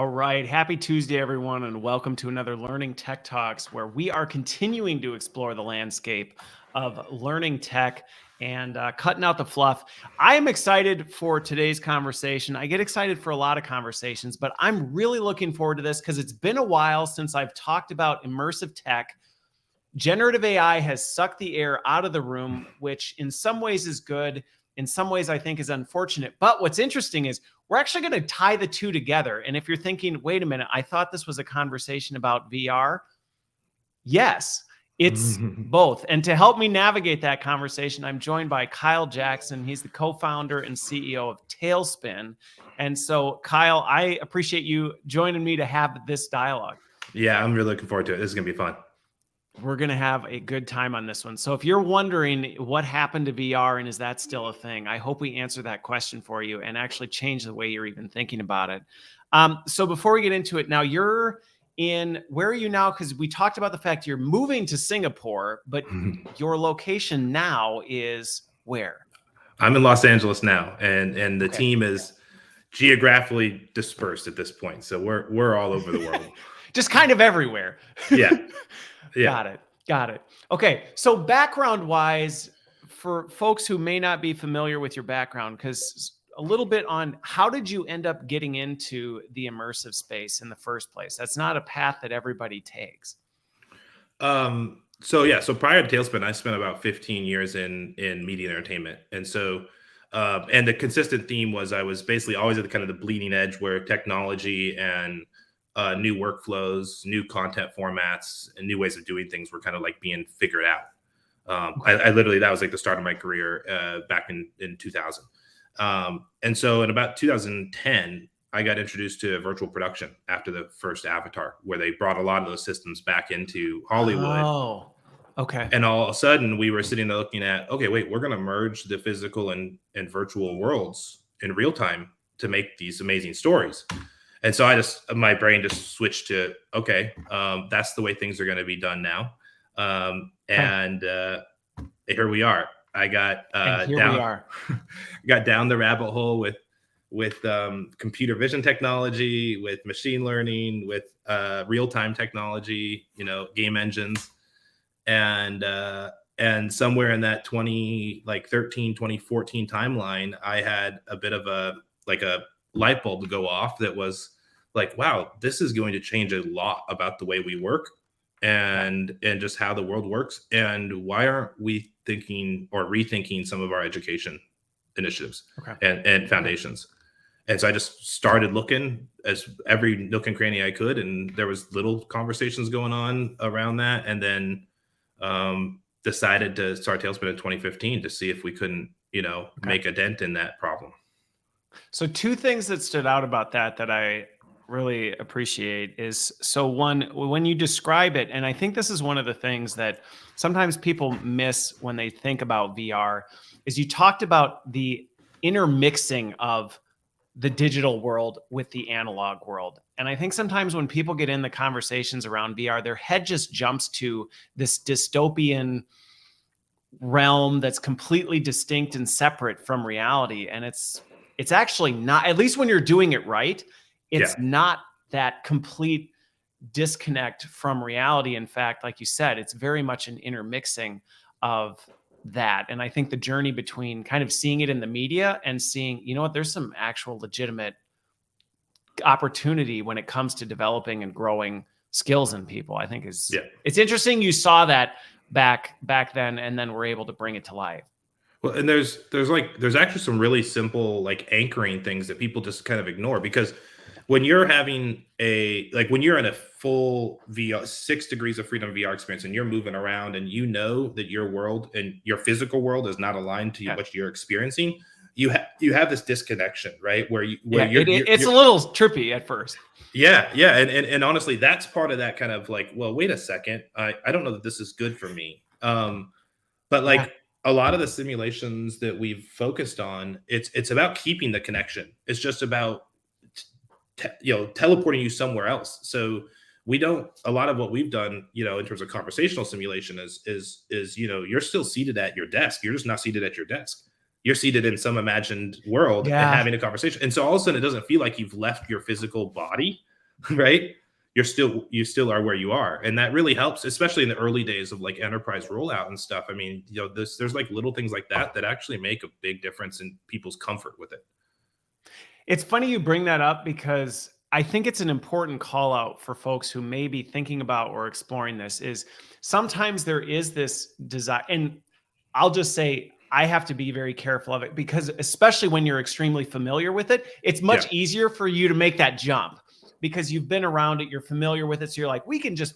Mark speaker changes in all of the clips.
Speaker 1: All right. Happy Tuesday, everyone, and welcome to another Learning Tech Talks, where we are continuing to explore the landscape of learning tech and cutting out the fluff. I am excited for today's conversation. I get excited for a lot of conversations, but I'm really looking forward to this because it's been a while since I've talked about immersive tech. Generative AI has sucked the air out of the room, which in some ways is good. In some ways, I think is unfortunate. But what's interesting is we're actually going to tie the two together. And if you're thinking, wait a minute, I thought this was a conversation about VR. Yes, it's both. And to help me navigate that conversation, I'm joined by Kyle Jackson. He's the co-founder and CEO of Talespin. And so, Kyle, I appreciate you joining me to have this dialogue.
Speaker 2: Yeah, I'm really looking forward to it. This is going to be fun.
Speaker 1: We're going to have a good time on this one. So if you're wondering what happened to VR and is that still a thing, I hope we answer that question for you and actually change the way you're even thinking about it. So before we get into it, now where are you now? Because we talked about the fact you're moving to Singapore, but your location now is where?
Speaker 2: I'm in Los Angeles now, and the team is geographically dispersed at this point. So we're all over the world.
Speaker 1: Just kind of everywhere.
Speaker 2: Yeah.
Speaker 1: Got it. Okay. So background wise, for folks who may not be familiar with your background, because a little bit on how did you end up getting into the immersive space in the first place? That's not a path that everybody takes.
Speaker 2: So prior to Talespin, I spent about 15 years in media and entertainment. And so, and the consistent theme was I was basically always at the kind of the bleeding edge where technology and new workflows, new content formats, and new ways of doing things were kind of like being figured out. I literally, that was like the start of my career back in 2000. And so in about 2010, I got introduced to virtual production after the first Avatar, where they brought a lot of those systems back into Hollywood.
Speaker 1: Oh, okay.
Speaker 2: And all of a sudden we were sitting there looking at, okay, wait, we're going to merge the physical and virtual worlds in real time to make these amazing stories. And so my brain just switched to, okay, that's the way things are going to be done now. And here we are. I got got down the rabbit hole with computer vision technology, with machine learning, with real-time technology, game engines. And somewhere in that 2014 timeline, I had a bit of a light bulb to go off that was like, wow, this is going to change a lot about the way we work and just how the world works. And why aren't we thinking or rethinking some of our education initiatives and foundations? And so I just started looking as every nook and cranny I could. And there was little conversations going on around that. And then decided to start Talespin in 2015 to see if we couldn't, make a dent in that problem.
Speaker 1: So two things that stood out about that I really appreciate is, so one, when you describe it, and I think this is one of the things that sometimes people miss when they think about VR, is you talked about the intermixing of the digital world with the analog world. And I think sometimes when people get in the conversations around VR, their head just jumps to this dystopian realm that's completely distinct and separate from reality. And it's actually not, at least when you're doing it right, it's not that complete disconnect from reality. In fact, like you said, it's very much an intermixing of that. And I think the journey between kind of seeing it in the media and seeing, there's some actual legitimate opportunity when it comes to developing and growing skills in people, I think it's interesting. You saw that back then, and then we're able to bring it to life.
Speaker 2: Well, and there's actually some really simple anchoring things that people just kind of ignore, because when you're having when you're in a full VR 6 degrees of freedom VR experience and you're moving around and that your world and your physical world is not aligned to what you're experiencing, you have this disconnection, right? It's
Speaker 1: a little trippy at first.
Speaker 2: Yeah. And honestly, that's part of that kind of well, wait a second. I don't know that this is good for me. But a lot of the simulations that we've focused on, it's about keeping the connection. It's just about teleporting you somewhere else. So a lot of what we've done, in terms of conversational simulation is you're still seated at your desk. You're just not seated at your desk. You're seated in some imagined world and having a conversation. And so all of a sudden it doesn't feel like you've left your physical body. right? You still are where you are. And that really helps, especially in the early days of like enterprise rollout and stuff. I mean, there's like little things like that that actually make a big difference in people's comfort with it.
Speaker 1: It's funny you bring that up because I think it's an important call out for folks who may be thinking about or exploring this is sometimes there is this desire, and I'll just say I have to be very careful of it because especially when you're extremely familiar with it, it's
Speaker 2: Yeah.
Speaker 1: much easier for you to make that jump because you've been around it, you're familiar with it. So you're like, we can just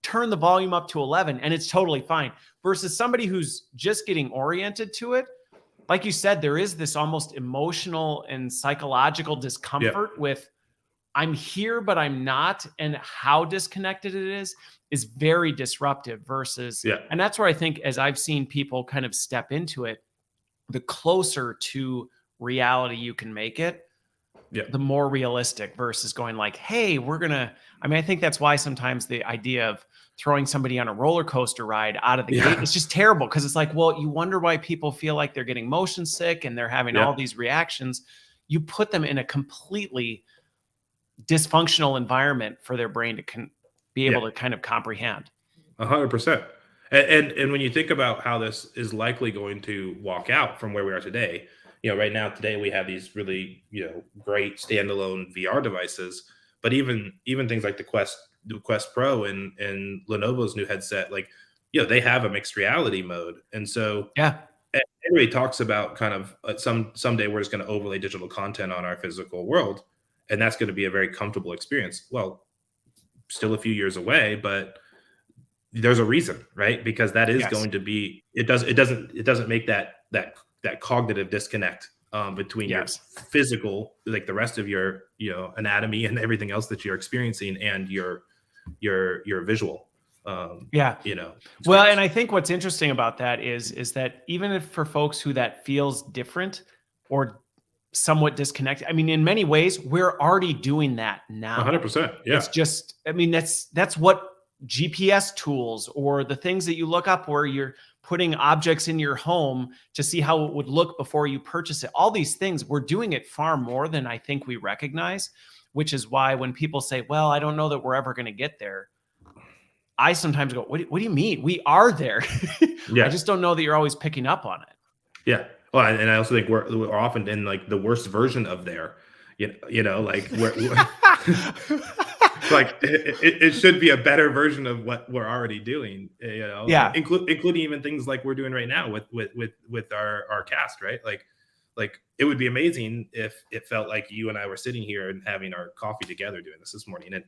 Speaker 1: turn the volume up to 11 and it's totally fine versus somebody who's just getting oriented to it. Like you said, there is this almost emotional and psychological discomfort with I'm here, but I'm not. And how disconnected it is very disruptive versus, and that's where I think as I've seen people kind of step into it, the closer to reality you can make it, the more realistic versus going like, hey, I think that's why sometimes the idea of throwing somebody on a roller coaster ride out of the gate, it's just terrible. Cause it's like, well, you wonder why people feel like they're getting motion sick and they're having all these reactions. You put them in a completely dysfunctional environment for their brain to be able to kind of comprehend.
Speaker 2: 100%. And when you think about how this is likely going to walk out from where we are today, right now, today we have these really, great standalone VR devices, but even things like the Quest Pro and Lenovo's new headset, like, they have a mixed reality mode. And so everybody talks about kind of someday we're just going to overlay digital content on our physical world. And that's going to be a very comfortable experience. Well, still a few years away, but there's a reason, right? Because that is going to be, it doesn't make that cognitive disconnect between your physical, like the rest of your, anatomy and everything else that you're experiencing and your visual.
Speaker 1: Well, and I think what's interesting about that is that even if for folks who that feels different or somewhat disconnected, I mean, in many ways, we're already doing that now.
Speaker 2: 100%. Yeah.
Speaker 1: It's just, I mean, that's what GPS tools or the things that you look up where you're putting objects in your home to see how it would look before you purchase it. All these things, we're doing it far more than I think we recognize, which is why when people say, well, I don't know that we're ever going to get there, I sometimes go, what do you mean? We are there. I just don't know that you're always picking up on it.
Speaker 2: Yeah. Well, and I also think we're often in like the worst version of there, like we're like it should be a better version of what we're already doing, including even things like we're doing right now with our cast, right? Like it would be amazing if it felt like you and I were sitting here and having our coffee together doing this morning, and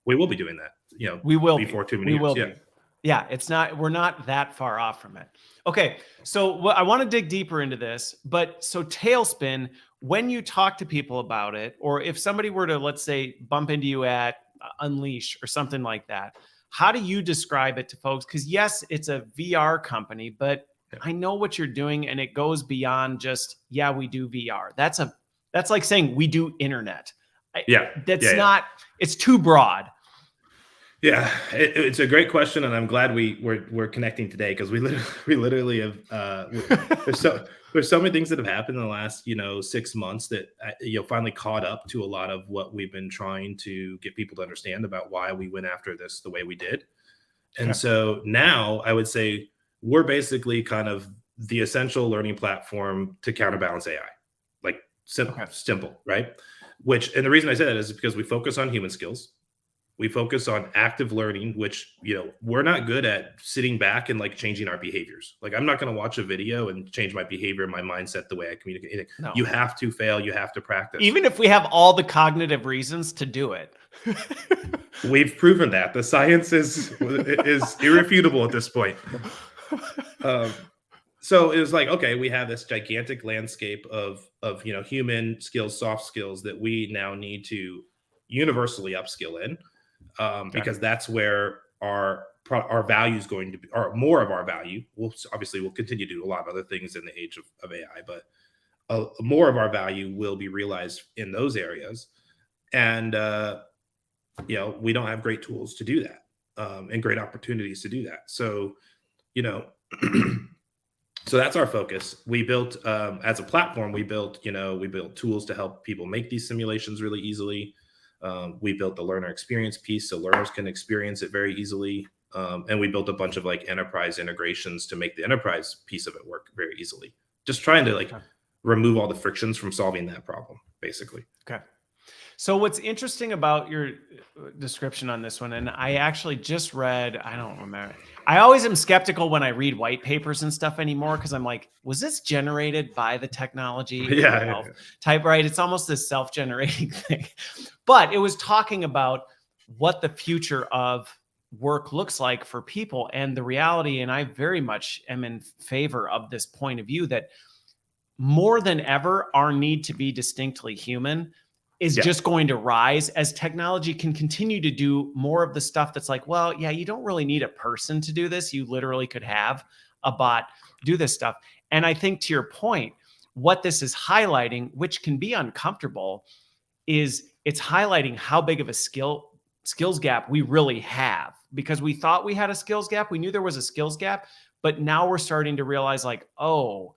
Speaker 2: we will be doing that,
Speaker 1: we will
Speaker 2: before too many years.
Speaker 1: Yeah, we're not that far off from it. Okay, so I want to dig deeper into this, but so Talespin, when you talk to people about it, or if somebody were to, let's say, bump into you at Unleash or something like that, how do you describe it to folks? Because yes, it's a VR company, but I know what you're doing and it goes beyond just, we do VR. That's like saying we do internet. It's too broad.
Speaker 2: Yeah, it's a great question, and I'm glad we're connecting today because we literally have there's so many things that have happened in the last 6 months that finally caught up to a lot of what we've been trying to get people to understand about why we went after this the way we did. And so now I would say we're basically kind of the essential learning platform to counterbalance AI, like simple, right? And the reason I say that is because we focus on human skills. We focus on active learning, which, we're not good at sitting back and like changing our behaviors. Like I'm not going to watch a video and change my behavior and my mindset the way I communicate. No. You have to fail. You have to practice.
Speaker 1: Even if we have all the cognitive reasons to do it.
Speaker 2: We've proven that the science is irrefutable at this point. So it was like, okay, we have this gigantic landscape of human skills, soft skills that we now need to universally upskill in. Because that's where our value is going to be, or more of our value. We'll continue to do a lot of other things in the age of AI, but more of our value will be realized in those areas. And, we don't have great tools to do that and great opportunities to do that. So, so that's our focus. We built, as a platform, we built tools to help people make these simulations really easily. We built the learner experience piece so learners can experience it very easily. And we built a bunch of like enterprise integrations to make the enterprise piece of it work very easily. Just trying to like remove all the frictions from solving that problem, basically.
Speaker 1: Okay. So what's interesting about your description on this one, and I actually just read, I don't remember. I always am skeptical when I read white papers and stuff anymore, because I'm like, was this generated by the technology itself? Type right. It's almost this self-generating thing. But it was talking about what the future of work looks like for people. And the reality, and I very much am in favor of this point of view, that more than ever, our need to be distinctly human is just going to rise as technology can continue to do more of the stuff that's like, well, yeah, you don't really need a person to do this. You literally could have a bot do this stuff. And I think, to your point, what this is highlighting, which can be uncomfortable, is it's highlighting how big of a skills gap we really have, because we thought we had a skills gap. We knew there was a skills gap, but now we're starting to realize like, oh,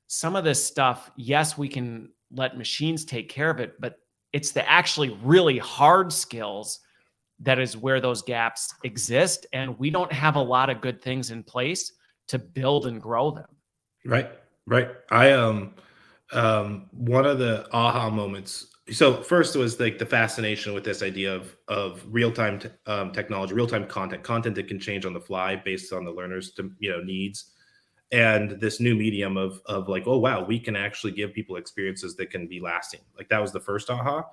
Speaker 1: some of this stuff, yes, we can let machines take care of it, but it's the actually really hard skills that is where those gaps exist. And we don't have a lot of good things in place to build and grow them.
Speaker 2: Right. One of the aha moments. So first was like the fascination with this idea of real-time technology, real-time content that can change on the fly based on the learner's needs. And this new medium of like, oh, wow, we can actually give people experiences that can be lasting. Like that was the first aha.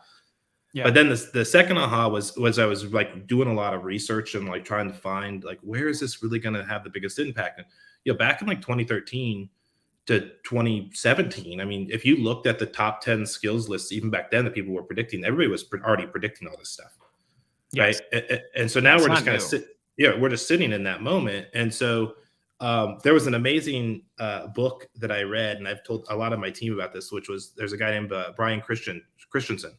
Speaker 2: Yeah. But then the second aha was I was like doing a lot of research and like trying to find like, where is this really going to have the biggest impact? And, back in like 2013 to 2017, I mean, if you looked at the top 10 skills lists, even back then that people were predicting, everybody was already predicting all this stuff. Yes. Right. And so now we're just kind of we're just sitting in that moment. And so there was an amazing book that I read, and I've told a lot of my team about this, which was there's a guy named Brian Christensen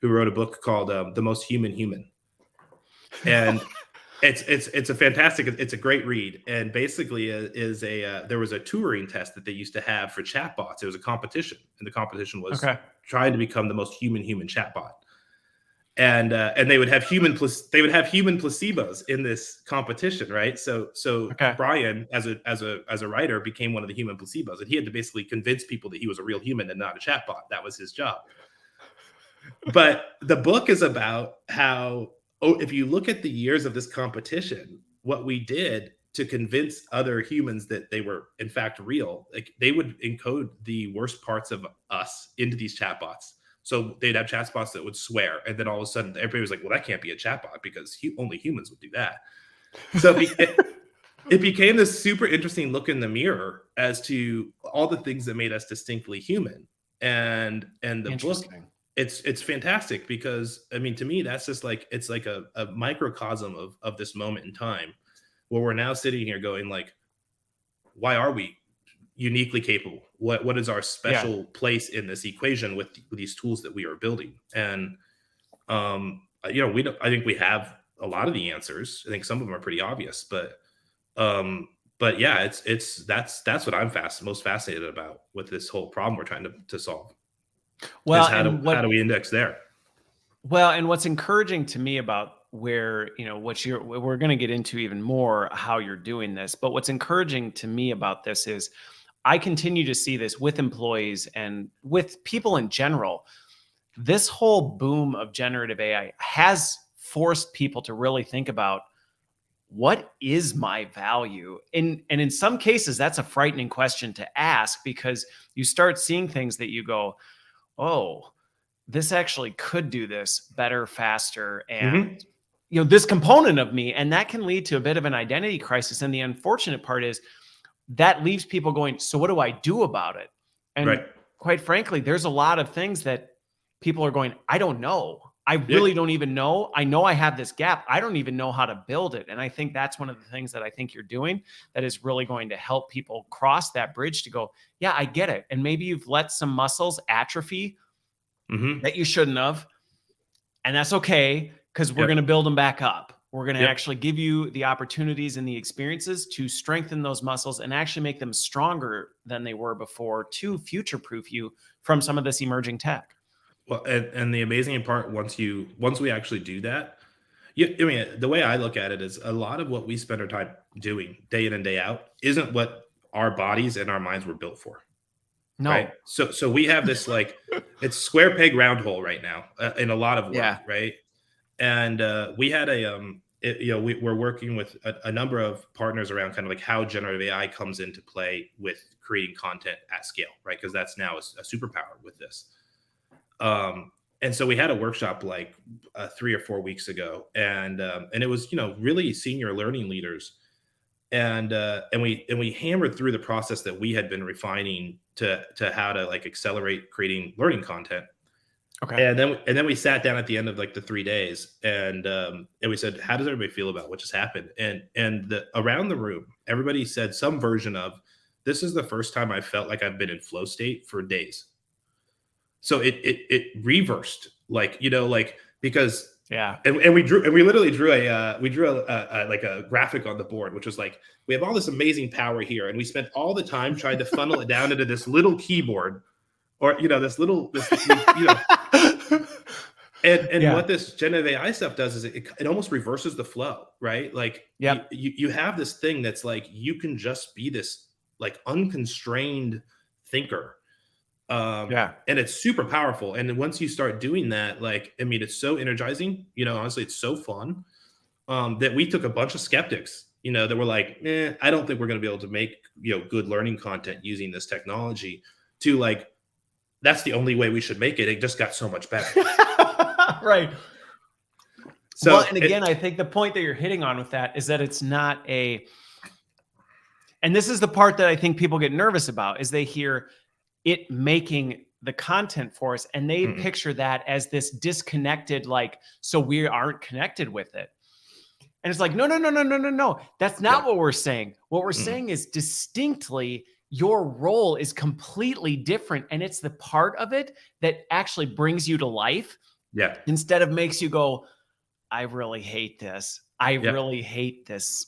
Speaker 2: who wrote a book called The Most Human. And it's a fantastic, it's a great read. And basically there was a Turing test that they used to have for chatbots. It was a competition, and the competition was trying to become the most human chatbot. And they would have human placebos in this competition, right? So Brian, as a writer, became one of the human placebos, and he had to basically convince people that he was a real human and not a chatbot. That was his job. But the book is about how, if you look at the years of this competition, what we did to convince other humans that they were in fact real, like they would encode the worst parts of us into these chatbots. So they'd have chatbots that would swear, and then all of a sudden everybody was like, well, that can't be a chatbot because only humans would do that. So it became this super interesting look in the mirror as to all the things that made us distinctly human. And the book, it's fantastic because, I mean, to me, that's just like, it's like a microcosm of this moment in time where we're now sitting here going like, why are we uniquely capable? What is our special place in this equation with these tools that we are building? And I think we have a lot of the answers. I think some of them are pretty obvious, but yeah, that's what I'm most fascinated about with this whole problem we're trying to solve. Well, how do we index there?
Speaker 1: Well, and what's encouraging to me about where, we're going to get into even more how you're doing this, but what's encouraging to me about this is I continue to see this with employees and with people in general. This whole boom of generative AI has forced people to really think about, what is my value? And in some cases, that's a frightening question to ask, because you start seeing things that you go, oh, this actually could do this better, faster, and this component of me. And that can lead to a bit of an identity crisis. And the unfortunate part is that leaves people going, so what do I do about it? And quite frankly, there's a lot of things that people are going, I don't know. I really don't even know. I know I have this gap. I don't even know how to build it. And I think that's one of the things that I think you're doing that is really going to help people cross that bridge to go, yeah, I get it. And maybe you've let some muscles atrophy that you shouldn't have. And that's okay, because we're going to build them back up. We're going to actually give you the opportunities and the experiences to strengthen those muscles and actually make them stronger than they were before, to future-proof you from some of this emerging tech.
Speaker 2: Well, and the amazing part, once we actually do that, I mean, the way I look at it is a lot of what we spend our time doing day in and day out isn't what our bodies and our minds were built for, right?
Speaker 1: No.
Speaker 2: So we have this like it's square peg round hole right now in a lot of work,
Speaker 1: Yeah.
Speaker 2: right? And we had we're working with a number of partners around kind of like how generative AI comes into play with creating content at scale, right? Because that's now a superpower with this. And so we had a workshop like 3 or 4 weeks ago, and it was really senior learning leaders, and we hammered through the process that we had been refining to how to like accelerate creating learning content.
Speaker 1: Okay.
Speaker 2: And then we sat down at the end of like the 3 days, and we said, how does everybody feel about what just happened? And around the room, everybody said some version of, this is the first time I felt like I've been in flow state for days. So it reversed, like because
Speaker 1: Yeah.
Speaker 2: and we literally drew a like a graphic on the board, which was like, we have all this amazing power here, and we spent all the time trying to funnel it down into this little keyboard, or and
Speaker 1: Yeah.
Speaker 2: what this generative AI stuff does is it almost reverses the flow, right? Like
Speaker 1: Yep.
Speaker 2: you have this thing that's like, you can just be this like unconstrained thinker,
Speaker 1: Yeah.
Speaker 2: and it's super powerful. And then once you start doing that, like, I mean, it's so energizing, honestly, it's so fun, that we took a bunch of skeptics, that were like, I don't think we're going to be able to make, good learning content using this technology, to like, that's the only way we should make it. It just got so much better.
Speaker 1: Right.
Speaker 2: So,
Speaker 1: well, and again, I think the point that you're hitting on with that is that it's not and this is the part that I think people get nervous about, is they hear it making the content for us, and they picture that as this disconnected, like, so we aren't connected with it. And it's like, no. That's not what we're saying. What we're saying is distinctly, your role is completely different. And it's the part of it that actually brings you to life.
Speaker 2: Yeah.
Speaker 1: Instead of makes you go, I really hate this. I really hate this,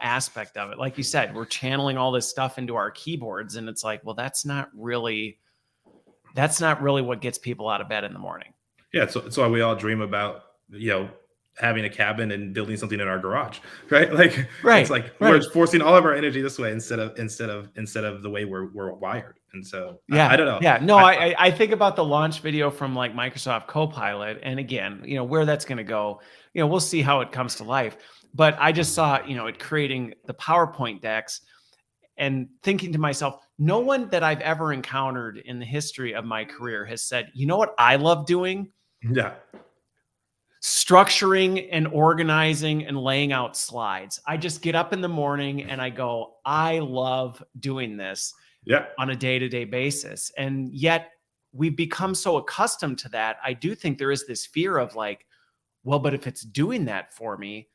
Speaker 1: aspect of it. Like you said, we're channeling all this stuff into our keyboards. And it's like, well, that's not really what gets people out of bed in the morning.
Speaker 2: Yeah. So it's why we all dream about, having a cabin and building something in our garage, right? Like, it's like we're forcing all of our energy this way instead of the way we're wired. And so I don't know.
Speaker 1: Yeah. No, I think about the launch video from like Microsoft Copilot, and again, where that's going to go, we'll see how it comes to life. But I just saw, it creating the PowerPoint decks, and thinking to myself, no one that I've ever encountered in the history of my career has said, you know what I love doing?
Speaker 2: Yeah.
Speaker 1: Structuring and organizing and laying out slides. I just get up in the morning and I go, I love doing this on a day-to-day basis. And yet we've become so accustomed to that. I do think there is this fear of like, well, but if it's doing that for me,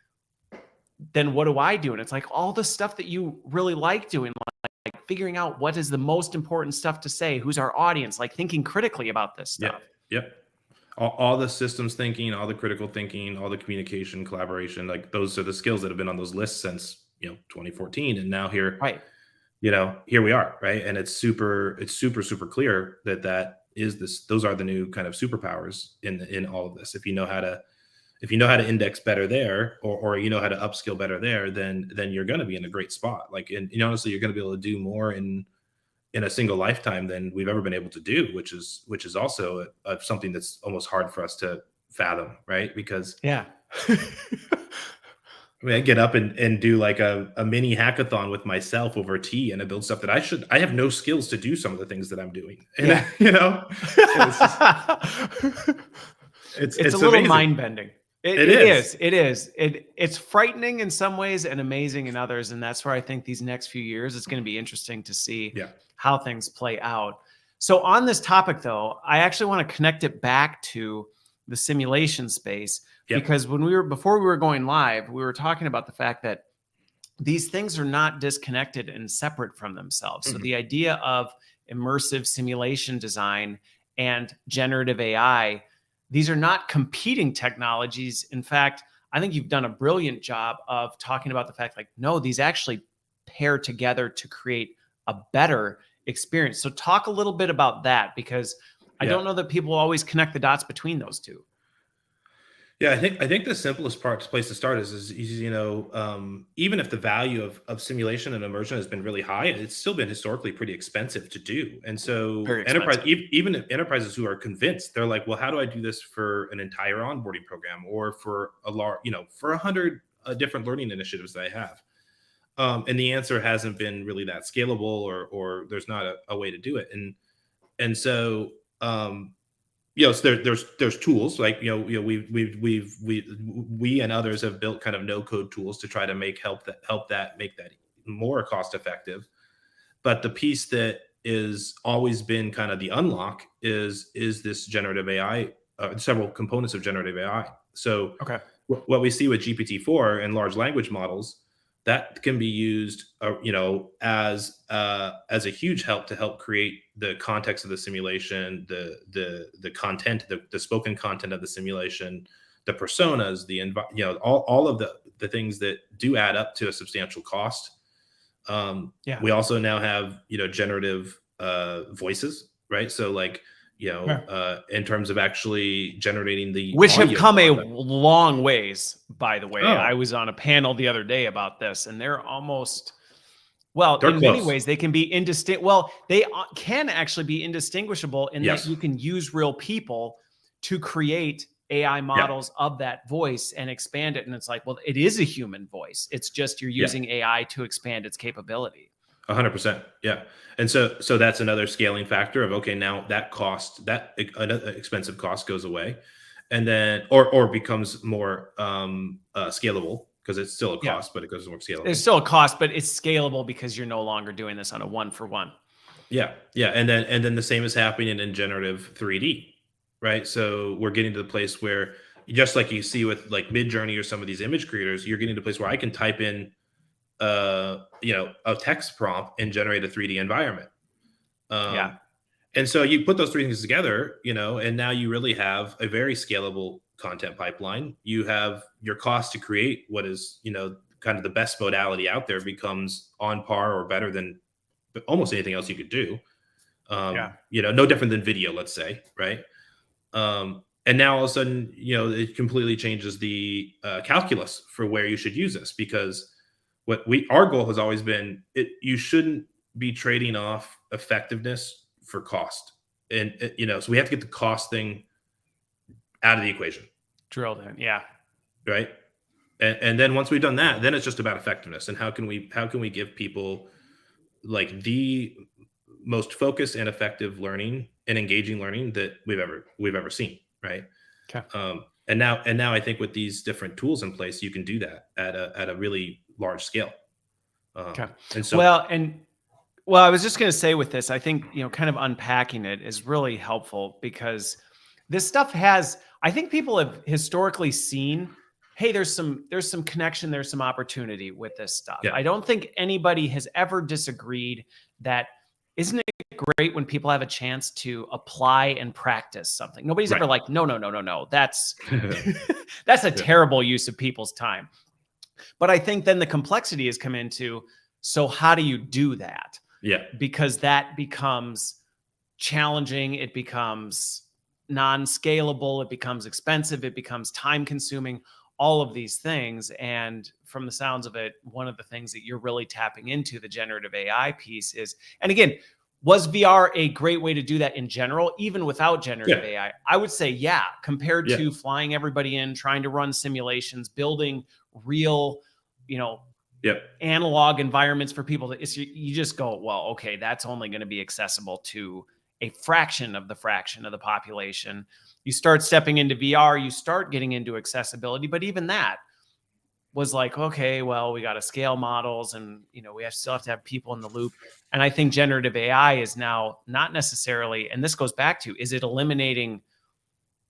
Speaker 1: then what do I do? And it's like all the stuff that you really like doing, like figuring out what is the most important stuff to say, who's our audience, like thinking critically about this stuff.
Speaker 2: Yep. All the systems thinking, all the critical thinking, all the communication, collaboration, like those are the skills that have been on those lists since 2014, and now here, here we are, right? And it's super clear that is this. Those are the new kind of superpowers in all of this. If you know how to index better there, or you know how to upskill better there, then you're going to be in a great spot. Like, and honestly, you're going to be able to do more in a single lifetime than we've ever been able to do, which is also something that's almost hard for us to fathom, right? Because I mean, I get up and do like a mini hackathon with myself over tea, and I build stuff that I have no skills to do some of the things that I'm doing. And,
Speaker 1: it's a little mind bending. It is. It's frightening in some ways and amazing in others. And that's where I think these next few years, it's going to be interesting to see how things play out. So on this topic, though, I actually want to connect it back to the simulation space, because before we were going live, we were talking about the fact that these things are not disconnected and separate from themselves. So the idea of immersive simulation design and generative AI, these are not competing technologies. In fact, I think you've done a brilliant job of talking about the fact, like, no, these actually pair together to create a better experience. So talk a little bit about that, because I don't know that people always connect the dots between those two.
Speaker 2: Yeah, I think the simplest place to start is even if the value of simulation and immersion has been really high, it's still been historically pretty expensive to do. And so
Speaker 1: Very expensive.
Speaker 2: even if enterprises who are convinced, they're like, well, how do I do this for an entire onboarding program or for a large, for 100 different learning initiatives that I have? And the answer hasn't been really that scalable, or there's not a way to do it. And so so there's tools like we and others have built kind of no code tools to try to make that make that more cost effective. But the piece that is always been kind of the unlock is this generative AI, several components of generative AI. So
Speaker 1: Okay.
Speaker 2: what we see with GPT-4 and large language models, that can be used, as a huge help to help create the context of the simulation, the content, the spoken content of the simulation, the personas, all of the things that do add up to a substantial cost. We also now have generative voices, right? So like in terms of actually generating the
Speaker 1: which have come
Speaker 2: content.
Speaker 1: a long ways, by the way.
Speaker 2: Oh.
Speaker 1: I was on a panel the other day about this, and they're almost,
Speaker 2: They're
Speaker 1: in many
Speaker 2: close.
Speaker 1: ways, they can be indistinct. Well, they can actually be indistinguishable in
Speaker 2: Yes.
Speaker 1: that you can use real people to create AI models of that voice and expand it. And it's like, well, it is a human voice. It's just you're using AI to expand its capability.
Speaker 2: 100%. Yeah. And so that's another scaling factor of, okay, now that expensive cost goes away, and then, or becomes more scalable, because it's still a cost, but it goes more scalable.
Speaker 1: There's still a cost, but it's scalable because you're no longer doing this on a 1-for-1.
Speaker 2: Yeah. Yeah. And then the same is happening in generative 3D, right? So we're getting to the place where, just like you see with like Midjourney or some of these image creators, you're getting to a place where I can type in a text prompt and generate a 3D environment. And so you put those three things together, and now you really have a very scalable content pipeline. You have your cost to create what is, kind of the best modality out there becomes on par or better than almost anything else you could do. No different than video, let's say, right? And now all of a sudden, it completely changes the calculus for where you should use this, because our goal has always been, you shouldn't be trading off effectiveness for cost. And so we have to get the cost thing out of the equation.
Speaker 1: Drilled in. Yeah.
Speaker 2: Right. And then once we've done that, then it's just about effectiveness, and how can we give people like the most focused and effective learning and engaging learning that we've ever seen. Right.
Speaker 1: Okay.
Speaker 2: And now I think with these different tools in place, you can do that at a really large scale.
Speaker 1: Okay.
Speaker 2: And so,
Speaker 1: well, I was just going to say with this, I think, kind of unpacking it is really helpful, because this stuff I think people have historically seen, hey, there's some connection, there's some opportunity with this stuff. I don't think anybody has ever disagreed that, isn't it great when people have a chance to apply and practice something? Nobody's ever like, no. That's that's a terrible use of people's time. But I think then the complexity has come into, so how do you do that?
Speaker 2: Yeah.
Speaker 1: Because that becomes challenging. It becomes non-scalable. It becomes expensive. It becomes time consuming, all of these things. And from the sounds of it, one of the things that you're really tapping into, the generative AI piece, is, and again, was VR a great way to do that in general, even without generative AI? I would say, compared to flying everybody in, trying to run simulations, building real, analog environments for people you just go, well, okay, that's only going to be accessible to a fraction of the population. You start stepping into VR, you start getting into accessibility, but even that was like, okay, well, we got to scale models, and we still have to have people in the loop. And I think generative AI is now not necessarily, and this goes back to, is it eliminating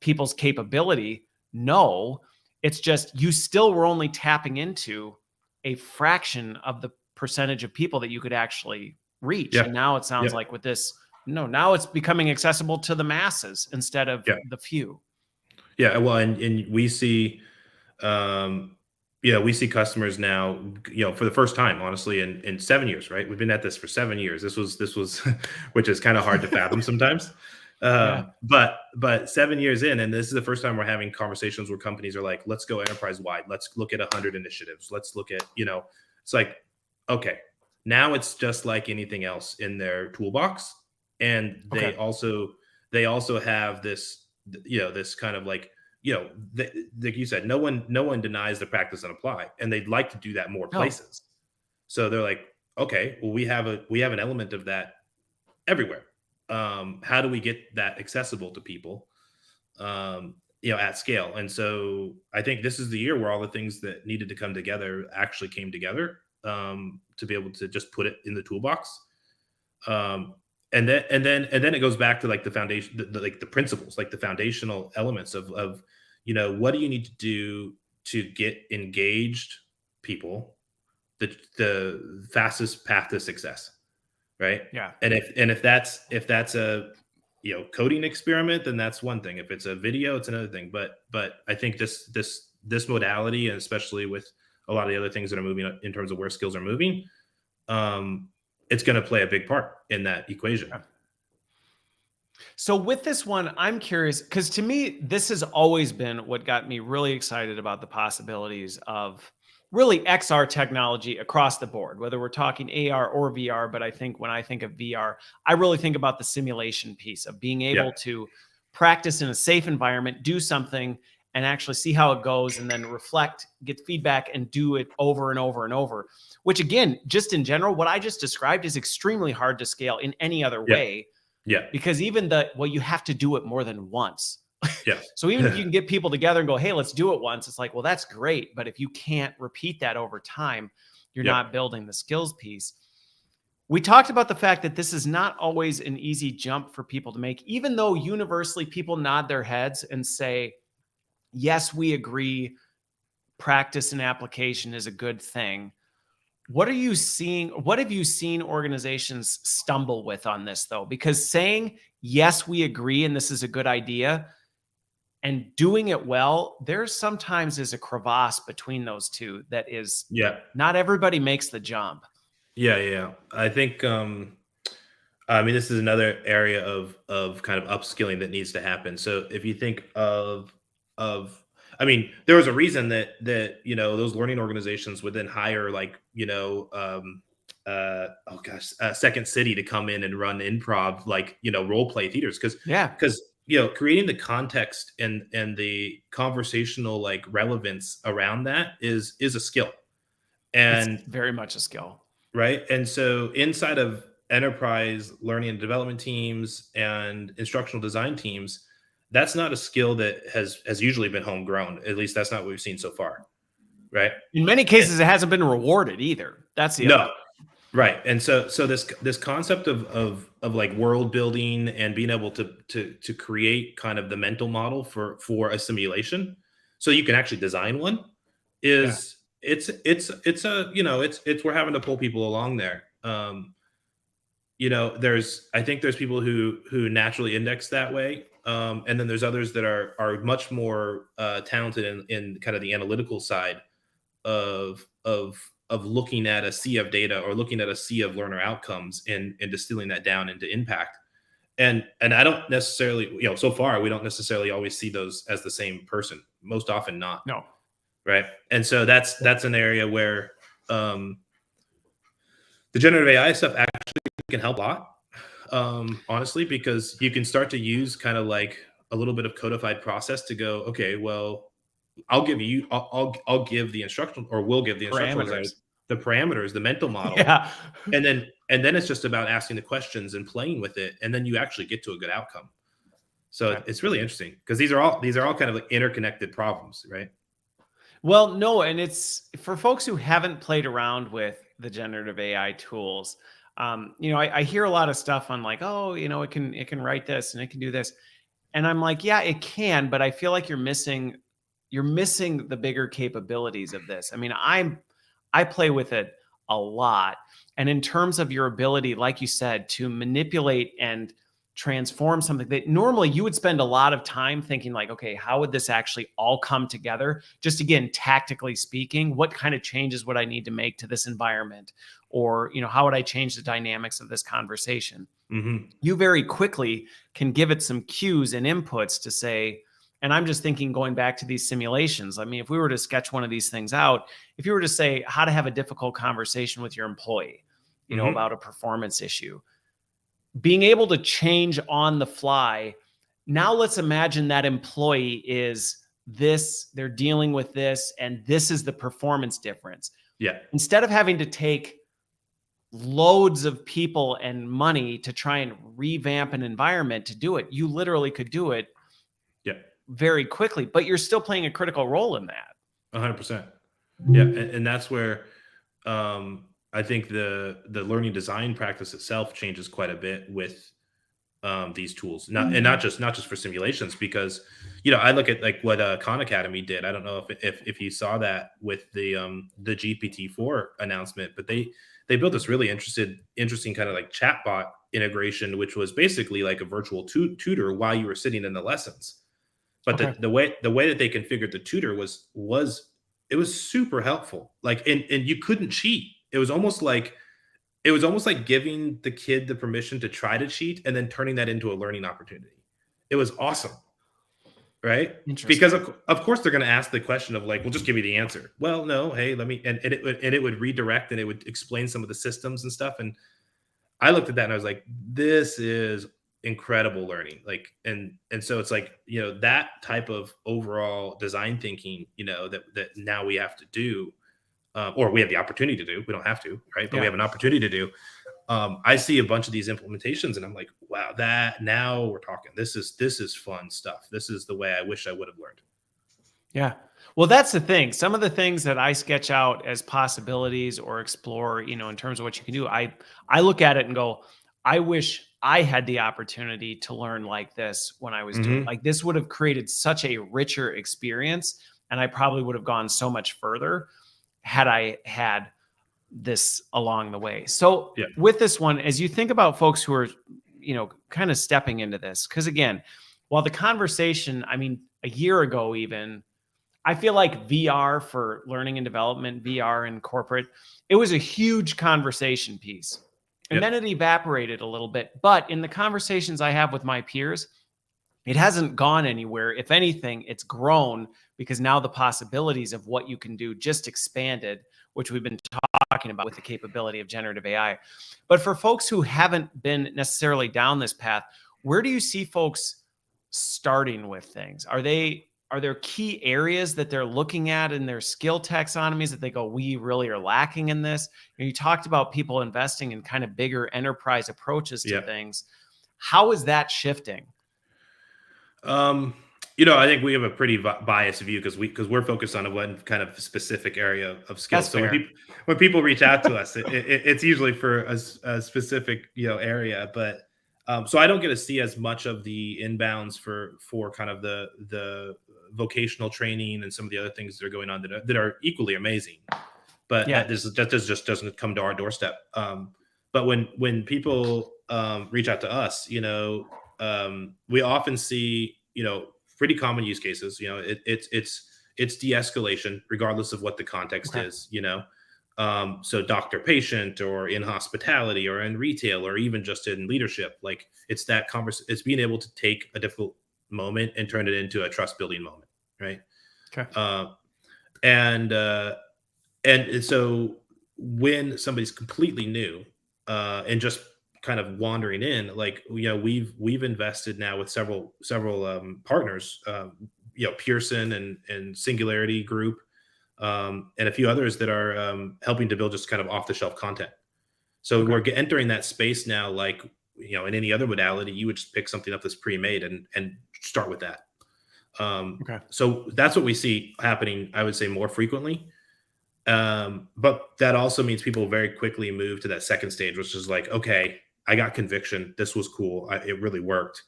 Speaker 1: people's capability? No, it's just, you still were only tapping into a fraction of the percentage of people that you could actually reach. And now it sounds like with this, now it's becoming accessible to the masses instead of the few.
Speaker 2: Yeah. Well, and we see, we see customers now, for the first time, honestly, in 7 years, right? We've been at this for 7 years. This was, which is kind of hard to fathom sometimes.
Speaker 1: Yeah.
Speaker 2: But 7 years in, and this is the first time we're having conversations where companies are like, let's go enterprise wide. Let's look at 100 initiatives. Let's look at, it's like, okay, now it's just like anything else in their toolbox. And
Speaker 1: Okay.
Speaker 2: they also have this, this kind of like, like you said, no one denies the practice and apply, and they'd like to do that more
Speaker 1: No.
Speaker 2: places. So they're like, okay, well, we have an element of that everywhere. How do we get that accessible to people, at scale? And so I think this is the year where all the things that needed to come together actually came together, to be able to just put it in the toolbox. And then it goes back to like the foundation, like the principles, like the foundational elements of what do you need to do to get engaged people, the fastest path to success, right?
Speaker 1: Yeah.
Speaker 2: And if that's a coding experiment, then that's one thing. If it's a video, it's another thing. But I think this modality, and especially with a lot of the other things that are moving in terms of where skills are moving, it's going to play a big part in that equation.
Speaker 1: Yeah. So with this one, I'm curious because to me, this has always been what got me really excited about the possibilities of really XR technology across the board, whether we're talking AR or VR. But I think when I think of VR, I really think about the simulation piece of being
Speaker 2: Yeah.
Speaker 1: able to practice in a safe environment, do something and actually see how it goes and then reflect, get feedback and do it over and over and over, which again, just in general, what I just described is extremely hard to scale in any other
Speaker 2: Yeah.
Speaker 1: way.
Speaker 2: Yeah.
Speaker 1: Because even you have to do it more than once.
Speaker 2: Yeah.
Speaker 1: So even if you can get people together and go, hey, let's do it once, it's like, well, that's great. But if you can't repeat that over time, you're
Speaker 2: Yeah.
Speaker 1: not building the skills piece. We talked about the fact that this is not always an easy jump for people to make, even though universally people nod their heads and say, yes, we agree, practice and application is a good thing. What are you seeing? What have you seen organizations stumble with on this, though? Because saying, yes, we agree, and this is a good idea, and doing it well, there sometimes is a crevasse between those two that is
Speaker 2: Yeah.
Speaker 1: not everybody makes the jump.
Speaker 2: Yeah. I think, I mean, this is another area of kind of upskilling that needs to happen. So if you think of I mean, there was a reason that those learning organizations would then hire like oh gosh, Second City to come in and run improv, like role play theaters,
Speaker 1: Yeah,
Speaker 2: because creating the context and the conversational like relevance around that is a skill.
Speaker 1: it's
Speaker 2: And
Speaker 1: very much a skill.
Speaker 2: right. And so inside of enterprise learning and development teams and instructional design teams, that's not a skill that has usually been homegrown. At least that's not what we've seen so far. Right.
Speaker 1: In many cases, it hasn't been rewarded either. That's the other.
Speaker 2: No. Right. And so this concept of like world building and being able to create kind of the mental model for a simulation so you can actually design one is it's a it's we're having to pull people along there. I think there's people who naturally index that way. And then there's others that are much more talented in kind of the analytical side of looking at a sea of data or looking at a sea of learner outcomes and distilling that down into impact. And I don't necessarily, so far we don't necessarily always see those as the same person. Most often not.
Speaker 1: No.
Speaker 2: Right. And so that's an area where the generative AI stuff actually can help a lot, honestly, because you can start to use kind of like a little bit of codified process to go, okay, well, I'll give the instructional, or we'll give the instructional designers the parameters, the mental model.
Speaker 1: Yeah.
Speaker 2: And then it's just about asking the questions and playing with it. And then you actually get to a good outcome. So it's really interesting because these are all kind of like interconnected problems, right?
Speaker 1: Well, no, and it's for folks who haven't played around with the generative AI tools. I hear a lot of stuff on like, oh, it can write this and it can do this, and I'm like, yeah, it can, but I feel like you're missing the bigger capabilities of this. I mean, I play with it a lot, and in terms of your ability, like you said, to manipulate and transform something that normally you would spend a lot of time thinking like, okay, how would this actually all come together? Just again, tactically speaking, what kind of changes would I need to make to this environment? Or, how would I change the dynamics of this conversation? You very quickly can give it some cues and inputs to say, and I'm just thinking going back to these simulations. I mean, if we were to sketch one of these things out, if you were to say how to have a difficult conversation with your employee, about a performance issue, being able to change on the fly. Now let's imagine that employee is this, they're dealing with this, and this is the performance difference.
Speaker 2: Yeah.
Speaker 1: Instead of having to take loads of people and money to try and revamp an environment to do it, you literally could do it very quickly, but you're still playing a critical role in that.
Speaker 2: 100%. Yeah. And that's where I think the learning design practice itself changes quite a bit with these tools, not just for simulations, because I look at like what Khan Academy did. I don't know if you saw that with the GPT-4 announcement, but they built this really interesting kind of like chatbot integration, which was basically like a virtual tutor while you were sitting in the lessons. But the way that they configured the tutor was it was super helpful. Like, and you couldn't cheat. It was almost like giving the kid the permission to try to cheat and then turning that into a learning opportunity. It was awesome. Right? Because of course they're going to ask the question of like, well, just give me the answer. Well, no, hey, let me, and it would redirect and it would explain some of the systems and stuff. And I looked at that and I was like, this is incredible learning. Like, and so it's like, that type of overall design thinking, that now we have to do, or we have the opportunity to do. We don't have to, right? But we have an opportunity to do. I see a bunch of these implementations and I'm like, wow, that now we're talking. This is fun stuff. This is the way I wish I would have learned.
Speaker 1: Yeah. Well, that's the thing. Some of the things that I sketch out as possibilities or explore, in terms of what you can do, I look at it and go, I wish I had the opportunity to learn like this when I was doing, like, this would have created such a richer experience. And I probably would have gone so much further had I had this along the way. So with this one, as you think about folks who are, kind of stepping into this, because again, while the conversation, I mean, a year ago, even, I feel like VR for learning and development, VR in corporate, it was a huge conversation piece. And then it evaporated a little bit. But in the conversations I have with my peers, it hasn't gone anywhere. If anything, it's grown because now the possibilities of what you can do just expanded, which we've been talking about with the capability of generative AI. But for folks who haven't been necessarily down this path, where do you see folks starting with things? Are there key areas that they're looking at in their skill taxonomies that they go, we really are lacking in this? You talked about people investing in kind of bigger enterprise approaches to things. How is that shifting?
Speaker 2: I think we have a pretty biased view because we're focused on one kind of specific area of skills. So when people reach out to us, it's usually for a specific area. But so I don't get to see as much of the inbounds for kind of the vocational training and some of the other things that are going on that are equally amazing. But that just doesn't come to our doorstep. But when people reach out to us, we often see pretty common use cases. It's de-escalation regardless of what the context is. So doctor patient, or in hospitality, or in retail, or even just in leadership. Like, it's that it's being able to take a difficult moment and turn it into a trust building moment, right?
Speaker 1: Okay.
Speaker 2: And so when somebody's completely new and just kind of wandering in, like, we've invested now with several partners, Pearson and Singularity Group, and a few others that are helping to build just kind of off the shelf content. So we're entering that space now, like, in any other modality, you would just pick something up that's pre-made and start with that. So that's what we see happening, I would say, more frequently. But that also means people very quickly move to that second stage, which is like, okay, I got conviction. This was cool. It really worked.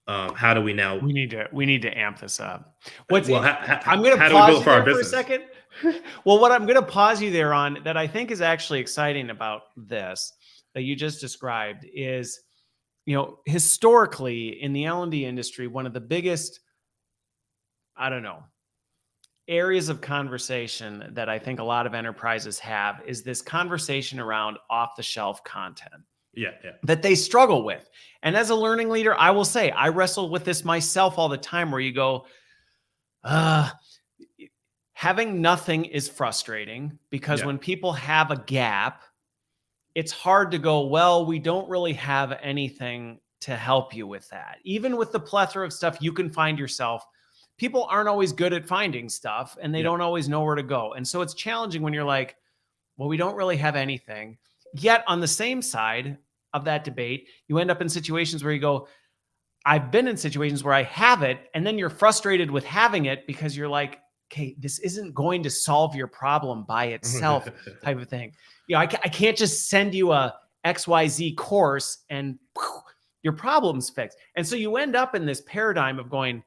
Speaker 2: How do we now?
Speaker 1: We need to amp this up.
Speaker 2: I'm going
Speaker 1: to pause you there for a second. Well, what I'm going to pause you there on that I think is actually exciting about this that you just described is, historically in the L&D industry, one of the biggest, I don't know, areas of conversation that I think a lot of enterprises have is this conversation around off-the-shelf content
Speaker 2: Yeah. Yeah.
Speaker 1: that they struggle with. And as a learning leader, I will say I wrestle with this myself all the time, where you go, having nothing is frustrating, because
Speaker 2: Yeah.
Speaker 1: when people have a gap, it's hard to go, well, we don't really have anything to help you with that. Even with the plethora of stuff you can find yourself, people aren't always good at finding stuff, and they
Speaker 2: Yeah.
Speaker 1: don't always know where to go. And so it's challenging when you're like, well, we don't really have anything. Yet on the same side of that debate, you end up in situations where you go, I've been in situations where I have it, and then you're frustrated with having it because you're like, okay, this isn't going to solve your problem by itself, type of thing. I can't just send you a XYZ course and your problem's fixed. And so you end up in this paradigm of going,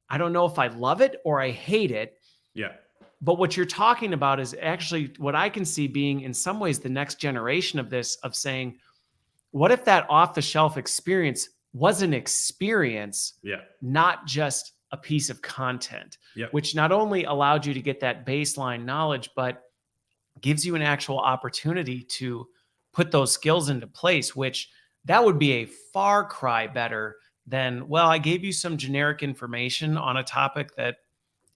Speaker 1: I don't know if I love it or I hate it.
Speaker 2: Yeah.
Speaker 1: But what you're talking about is actually what I can see being in some ways the next generation of this, of saying, what if that off-the-shelf experience was an experience,
Speaker 2: Yeah.
Speaker 1: not just a piece of content,
Speaker 2: Yep.
Speaker 1: which not only allowed you to get that baseline knowledge, but gives you an actual opportunity to put those skills into place, which that would be a far cry better than, well, I gave you some generic information on a topic that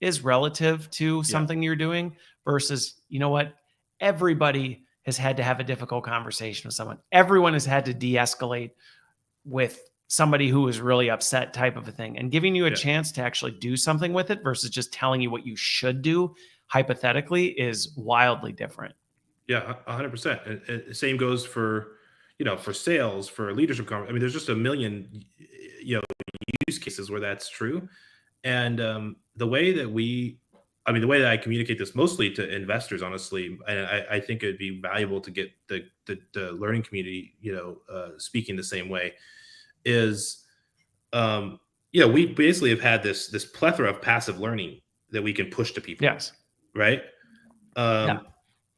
Speaker 1: is relative to something you're doing, versus, you know what? Everybody has had to have a difficult conversation with someone. Everyone has had to de-escalate with somebody who is really upset, type of a thing, and giving you a chance to actually do something with it versus just telling you what you should do hypothetically is wildly different.
Speaker 2: Yeah, 100%. And same goes for, for sales, for leadership. I mean, there's just a million, use cases where that's true. And the way that I communicate this mostly to investors, honestly, and I think it'd be valuable to get the learning community, speaking the same way, is, we basically have had this plethora of passive learning that we can push to people.
Speaker 1: Yes.
Speaker 2: Right.
Speaker 1: Yeah.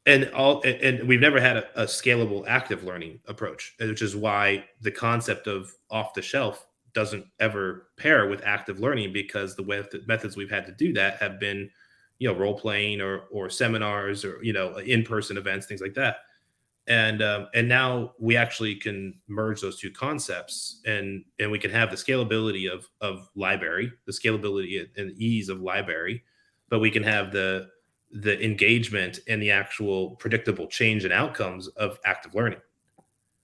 Speaker 2: And we've never had a scalable active learning approach, which is why the concept of off the shelf doesn't ever pair with active learning, because the methods we've had to do that have been, role playing or seminars or, in-person events, things like that. And now we actually can merge those two concepts, and we can have the scalability of library, the scalability and ease of library, but we can have the engagement and the actual predictable change in outcomes of active learning.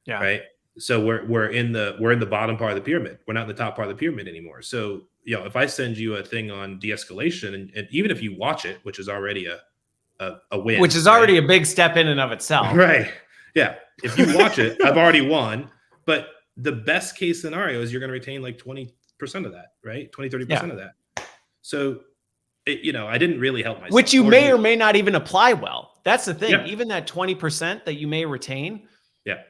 Speaker 1: Yeah.
Speaker 2: Right. So we're in the bottom part of the pyramid. We're not in the top part of the pyramid anymore. So, if I send you a thing on de-escalation, and even if you watch it, which is already a win,
Speaker 1: which is already a big step in and of itself.
Speaker 2: Right. Yeah. If you watch it, I've already won. But the best case scenario is you're going to retain like 20% of that, right? 20-30% of that. So, I didn't really help myself.
Speaker 1: Which you may or may not even apply well. That's the thing.
Speaker 2: Yeah.
Speaker 1: Even that 20% that you may retain,
Speaker 2: yeah,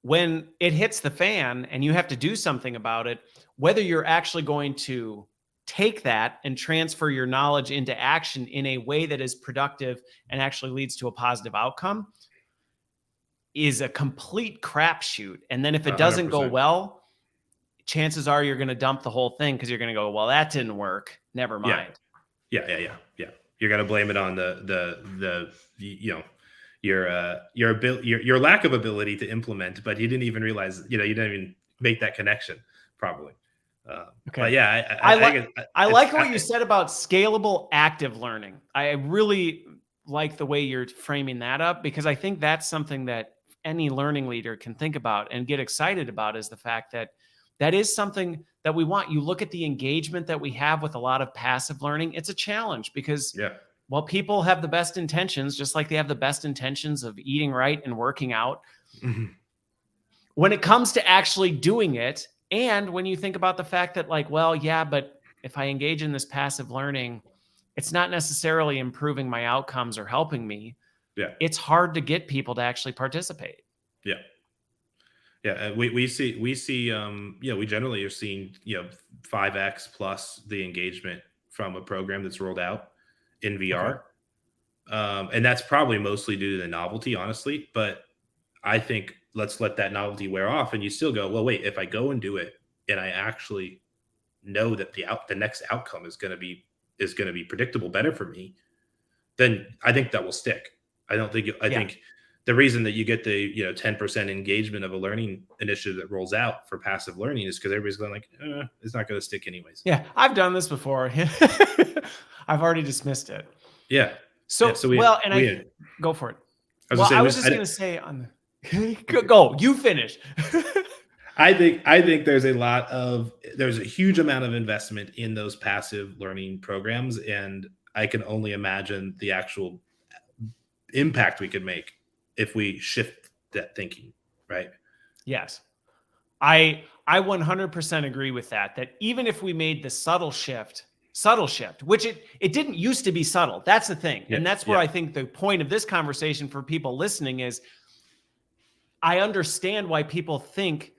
Speaker 1: when it hits the fan and you have to do something about it, whether you're actually going to take that and transfer your knowledge into action in a way that is productive and actually leads to a positive outcome, is a complete crapshoot. And then if it doesn't
Speaker 2: 100%.
Speaker 1: go well, chances are you're going to dump the whole thing, because you're going to go, well, that didn't work. Never mind.
Speaker 2: Yeah. You're going to blame it on your lack of ability to implement, but you didn't even realize, you didn't even make that connection probably. Okay. But yeah,
Speaker 1: I like what you said about scalable active learning. I really like the way you're framing that up, because I think that's something that any learning leader can think about and get excited about, is the fact that that is something that we want. You look at the engagement that we have with a lot of passive learning. It's a challenge, because while people have the best intentions, just like they have the best intentions of eating right and working out, when it comes to actually doing it, and when you think about the fact that, like, well, yeah, but if I engage in this passive learning, it's not necessarily improving my outcomes or helping me.
Speaker 2: Yeah.
Speaker 1: It's hard to get people to actually participate.
Speaker 2: Yeah. Yeah. We generally are seeing, 5x plus the engagement from a program that's rolled out in VR. Okay. And that's probably mostly due to the novelty, honestly. But I think let's let that novelty wear off. And you still go, well, wait, if I go and do it and I actually know that the next outcome is going to be predictable, better for me, then I think that will stick. I think the reason that you get the 10% engagement of a learning initiative that rolls out for passive learning is because everybody's going like, it's not going to stick anyways.
Speaker 1: Yeah, I've done this before. I've already dismissed it.
Speaker 2: Yeah.
Speaker 1: So,
Speaker 2: Yeah, so
Speaker 1: go for it.
Speaker 2: I
Speaker 1: was just going to say go, you finish.
Speaker 2: I think there's a huge amount of investment in those passive learning programs, and I can only imagine the actual impact we could make if we shift that thinking, right?
Speaker 1: Yes. I 100% agree with that even if we made the subtle shift, which it didn't used to be subtle. That's the thing. And that's where I think the point of this conversation for people listening is, I understand why people think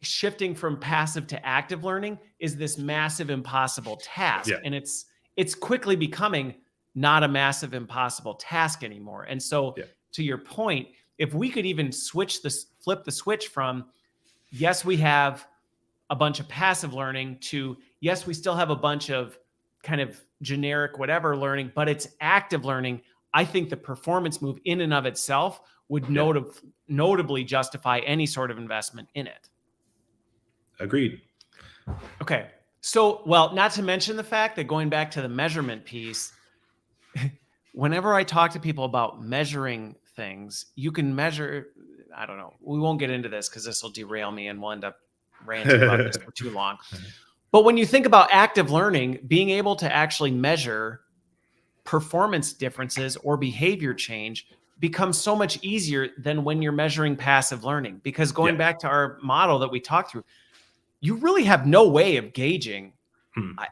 Speaker 1: shifting from passive to active learning is this massive, impossible task. And it's quickly becoming not a massive, impossible task anymore. And so to your point, if we could even flip the switch from, yes, we have a bunch of passive learning, to, yes, we still have a bunch of kind of generic whatever learning, but it's active learning, I think the performance move in and of itself would notably justify any sort of investment in it.
Speaker 2: Agreed.
Speaker 1: Okay. So, well, not to mention the fact that, going back to the measurement piece, whenever I talk to people about measuring things, you can measure, I don't know, we won't get into this because this will derail me and we'll end up ranting about this for too long. But when you think about active learning, being able to actually measure performance differences or behavior change becomes so much easier than when you're measuring passive learning. Because going back to our model that we talked through, you really have no way of gauging.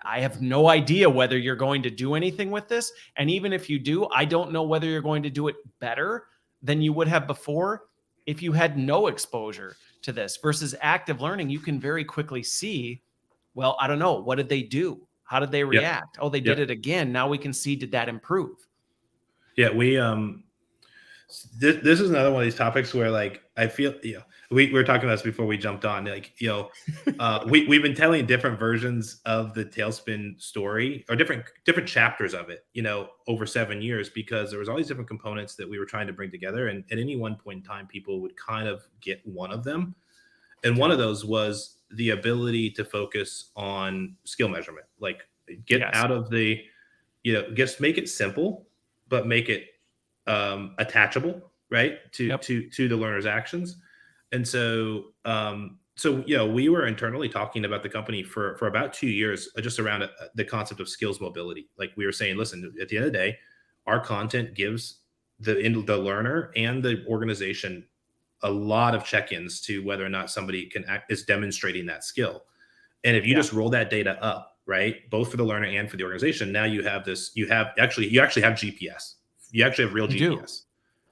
Speaker 1: I have no idea whether you're going to do anything with this. And even if you do, I don't know whether you're going to do it better than you would have before if you had no exposure to this. Versus active learning, you can very quickly see, well, I don't know, what did they do? How did they react? Oh, they did it again. Now we can see, did that improve?
Speaker 2: Yeah, we this is another one of these topics where, like, I feel, we were talking about this before we jumped on, like, we've been telling different versions of the Talespin story, or different chapters of it, over 7 years, because there was all these different components that we were trying to bring together. And at any one point in time, people would kind of get one of them. And one of those was the ability to focus on skill measurement, like get out of the, just make it simple, but make it attachable, right, to the learner's actions. And so we were internally talking about the company for about 2 years, just around the concept of skills mobility. Like, we were saying, listen, at the end of the day, our content gives the learner and the organization a lot of check-ins to whether or not somebody is demonstrating that skill. And if you just roll that data up, right, both for the learner and for the organization, now you actually have GPS. You actually have real GPS,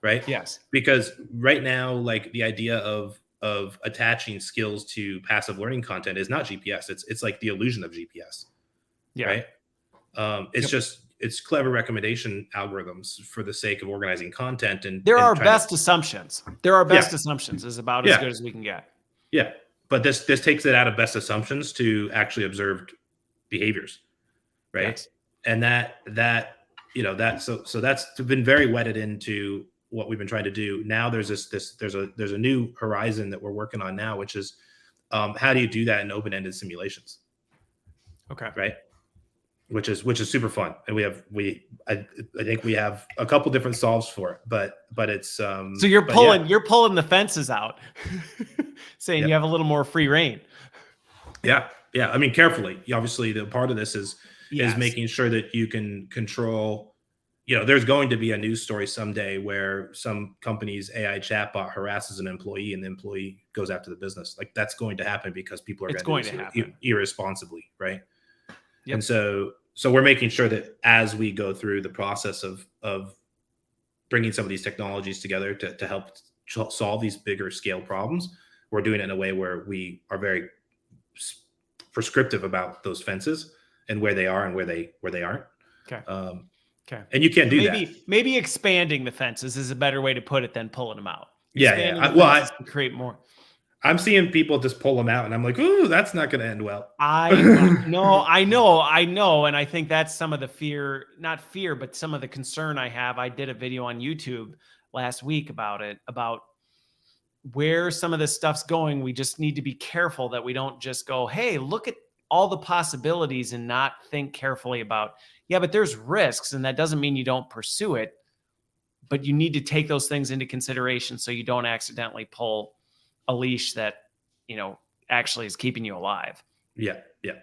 Speaker 2: right?
Speaker 1: Yes.
Speaker 2: Because right now, like, the idea of attaching skills to passive learning content is not GPS. It's like the illusion of GPS, right? It's clever recommendation algorithms for the sake of organizing content. And
Speaker 1: there are best assumptions. There are best assumptions is about as good as we can get.
Speaker 2: Yeah. But this takes it out of best assumptions to actually observed behaviors, right? Yes. And so that's been very wedded into what we've been trying to do. Now there's there's a new horizon that we're working on now, which is how do you do that in open-ended simulations?
Speaker 1: Okay.
Speaker 2: Right. Which is super fun. And I think we have a couple different solves for it, but it's so
Speaker 1: you're pulling the fences out, saying you have a little more free reign.
Speaker 2: Yeah. I mean, carefully. Obviously, the part of this is making sure that you can control. There's going to be a news story someday where some company's AI chatbot harasses an employee and the employee goes after the business. Like, that's going to happen because people are going to do it irresponsibly, right? Yep. And so we're making sure that as we go through the process of bringing some of these technologies together to help solve these bigger scale problems, we're doing it in a way where we are very prescriptive about those fences and where they are and where they aren't.
Speaker 1: Okay.
Speaker 2: And you can't do that.
Speaker 1: Maybe expanding the fences is a better way to put it than pulling them out.
Speaker 2: Yeah, yeah.
Speaker 1: expanding the
Speaker 2: Well,
Speaker 1: fences to create more.
Speaker 2: I'm seeing people just pull them out, and I'm like, ooh, that's not going to end well.
Speaker 1: No, I know. And I think that's some of the fear, not fear, but some of the concern I have. I did a video on YouTube last week about it, about where some of this stuff's going. We just need to be careful that we don't just go, hey, look at all the possibilities and not think carefully about, yeah, but there's risks. And that doesn't mean you don't pursue it, but you need to take those things into consideration so you don't accidentally pull a leash that, actually is keeping you alive.
Speaker 2: Yeah, yeah,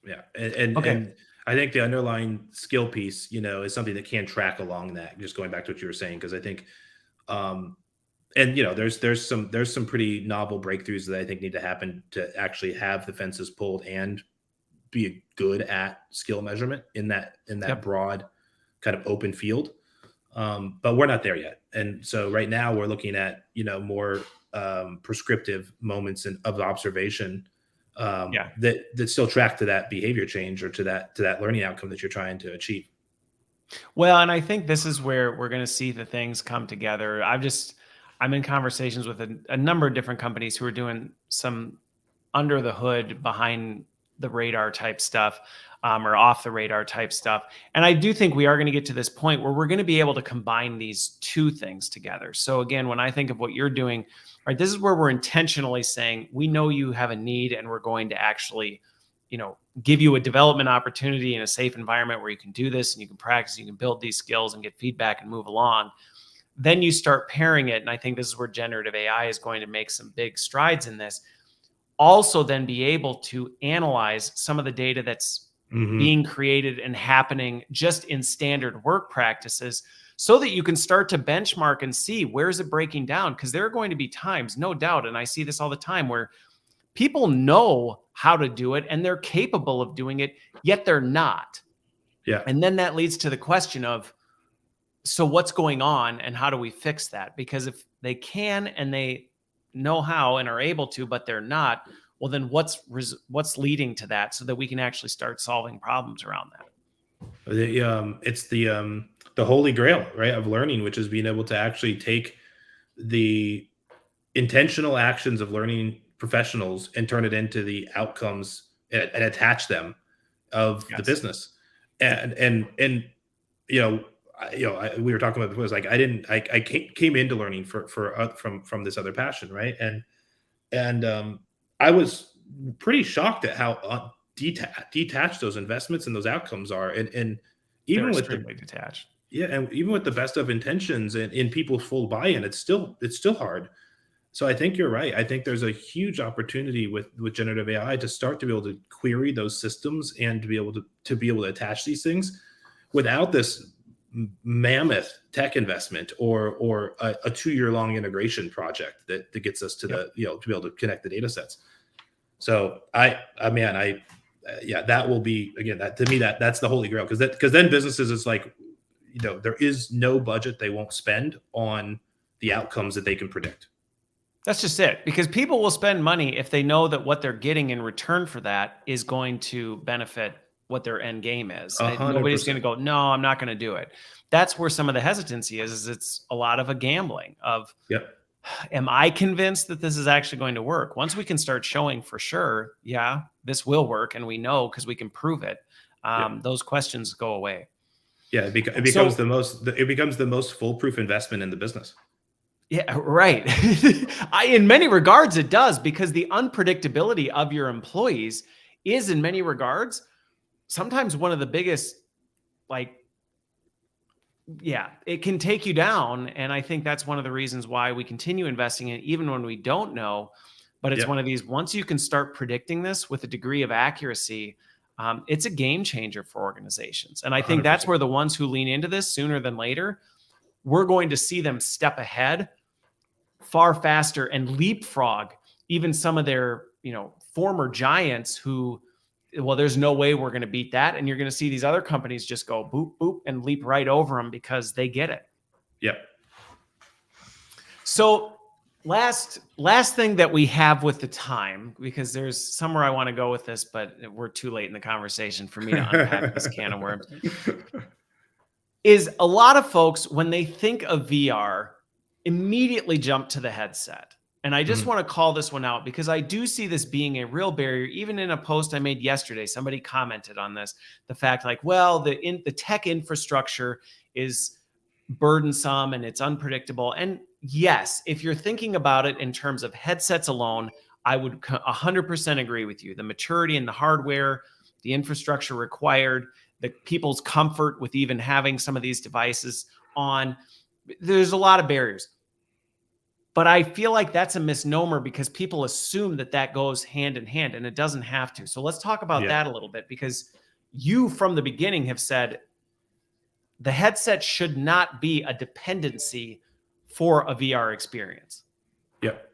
Speaker 2: yeah. And
Speaker 1: Okay.
Speaker 2: I think the underlying skill piece, is something that can track along that. Just going back to what you were saying, because I think, and there's some pretty novel breakthroughs that I think need to happen to actually have the fences pulled and be good at skill measurement in that
Speaker 1: Yep.
Speaker 2: broad kind of open field. But we're not there yet. And so right now we're looking at, more prescriptive moments of observation
Speaker 1: Yeah.
Speaker 2: that still track to that behavior change or to that learning outcome that you're trying to achieve.
Speaker 1: Well, and I think this is where we're going to see the things come together. I'm in conversations with a number of different companies who are doing some under the hood, behind the radar type stuff, or off the radar type stuff. And I do think we are going to get to this point where we're going to be able to combine these two things together. So again, when I think of what you're doing, right, this is where we're intentionally saying, we know you have a need and we're going to actually, give you a development opportunity in a safe environment where you can do this and you can practice, you can build these skills and get feedback and move along. Then you start pairing it. And I think this is where generative AI is going to make some big strides in this. Also then be able to analyze some of the data that's
Speaker 2: Mm-hmm.
Speaker 1: being created and happening just in standard work practices, so that you can start to benchmark and see where's it breaking down. Because there are going to be times, no doubt, and I see this all the time, where people know how to do it and they're capable of doing it, yet they're not.
Speaker 2: Yeah.
Speaker 1: And then that leads to the question of, so what's going on and how do we fix that? Because if they can and they know how and are able to, but they're not, well, then what's leading to that, so that we can actually start solving problems around that.
Speaker 2: It's the holy grail, right, of learning, which is being able to actually take the intentional actions of learning professionals and turn it into the outcomes and attach them of the
Speaker 1: Yes.
Speaker 2: business. And you know we were talking about before. It's like I came into learning from this other passion, right? And I was pretty shocked at how detached those investments and those outcomes are. And
Speaker 1: They're
Speaker 2: even with the
Speaker 1: extremely detached.
Speaker 2: yeah, and even with the best of intentions and in people's full buy-in, it's still hard. So I think you're right. I think there's a huge opportunity with generative AI to start to be able to query those systems and to be able to attach these things without this mammoth tech investment or a 2-year long integration project that gets us to
Speaker 1: Yep.
Speaker 2: to be able to connect the data sets. So yeah, that will be, again, that to me, that's the holy grail, because then businesses, it's like, there is no budget they won't spend on the outcomes that they can predict.
Speaker 1: That's just it. Because people will spend money if they know that what they're getting in return for that is going to benefit what their end game is.
Speaker 2: A hundred
Speaker 1: Nobody's going to
Speaker 2: percent.
Speaker 1: go, no, I'm not going to do it. That's where some of the hesitancy is it's a lot of a gambling of,
Speaker 2: Yep.
Speaker 1: am I convinced that this is actually going to work? Once we can start showing for sure, yeah, this will work, and we know because we can prove it,
Speaker 2: Yep.
Speaker 1: those questions go away.
Speaker 2: Yeah. It becomes
Speaker 1: So,
Speaker 2: the most foolproof investment in the business.
Speaker 1: yeah, right. In many regards, it does, because the unpredictability of your employees is, in many regards, sometimes one of the biggest, like, yeah, it can take you down. And I think that's one of the reasons why we continue investing in it, even when we don't know. But it's one
Speaker 2: Yep.
Speaker 1: of these, once you can start predicting this with a degree of accuracy, it's a game changer for organizations. And I
Speaker 2: A
Speaker 1: think
Speaker 2: hundred
Speaker 1: that's
Speaker 2: percent.
Speaker 1: where the ones who lean into this sooner than later, we're going to see them step ahead far faster and leapfrog even some of their, former giants who, well, there's no way we're going to beat that. And you're going to see these other companies just go boop, boop, and leap right over them because they get it.
Speaker 2: Yep.
Speaker 1: So last thing that we have with the time, because there's somewhere I want to go with this, but we're too late in the conversation for me to unpack this can of worms, is a lot of folks, when they think of VR, immediately jumped to the headset. And I just want to call this one out because I do see this being a real barrier. Even in a post I made yesterday, somebody commented on this, the fact like, well, the tech infrastructure is burdensome and it's unpredictable. And yes, if you're thinking about it in terms of headsets alone, I would 100% agree with you. The maturity in the hardware, the infrastructure required, the people's comfort with even having some of these devices on, there's a lot of barriers. But I feel like that's a misnomer because people assume that that goes hand in hand, and it doesn't have to. So let's talk about that a little bit, because you from the beginning have said the headset should not be a dependency for a VR experience.
Speaker 2: Yep.